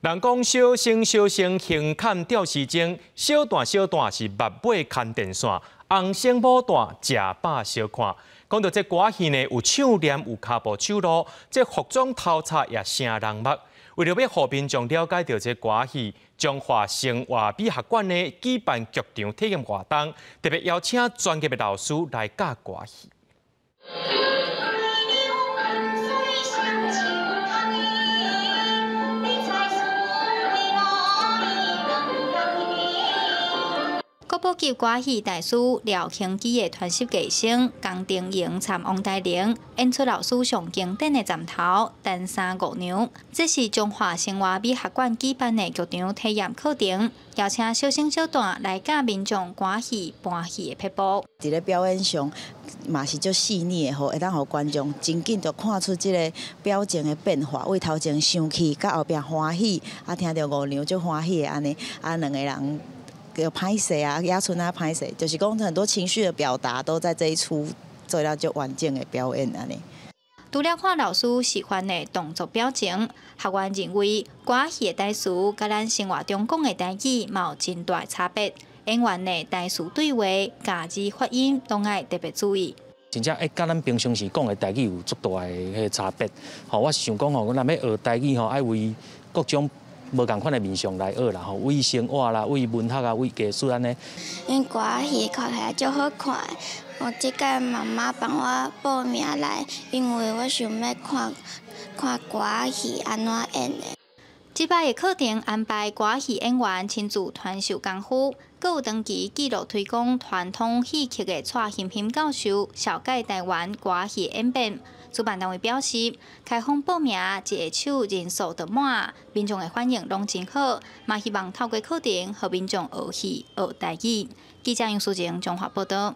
人讲小生胸坎吊丝钟，小段是目尾牵电线，红生牡大食饱小看。讲到这歌戏呢，有唱念有脚步手路，这服装头擦也成人目。为了要互民众了解到这歌戏，中华生活美学馆呢举办剧场体验活动，特别邀请专业的老师来教歌戏。 国宝级歌戏大师廖庆基的传习艺生江定营参王大玲演出老师上经典的站头《单山五娘》，这是中华生活美学馆举办的剧场体验课程，邀请小生小段来教民众歌戏、伴戏的撇步。伫咧表演上，嘛是足细腻的，会当互观众真紧就看出即个表情的变化，为头前生气，到后壁欢喜，听到五娘足欢喜的安尼，两个人。 有拍摄啊，野村啊拍摄，就是讲很多情绪的表达都在这一出做了就完整的表演安尼。除了看老师喜欢的动作表情，学员认为歌戏的台词甲咱生活中讲的台语嘛有真大差别。演员的台词对话、假字发音都爱特别注意。真正甲咱平常时讲的台语有足大的迄差别。我是想讲咱要学台语爱为各种。 无共款的面向来学啦，为生活啦，为文学啊，为艺术安尼。因歌戏看起来足好看，我即个妈妈帮我报名来，因为我想要看歌戏安怎演的。这摆的课程安排歌戏演员亲自传授功夫，阁有长期记录推广传统戏曲的蔡欣欣教授小解台湾歌戏演变。 主办单位表示，开放报名一下手人数就满，民众的反应拢真好，嘛希望透过课程，和民众学戏学台语。记者杨淑静综合报道。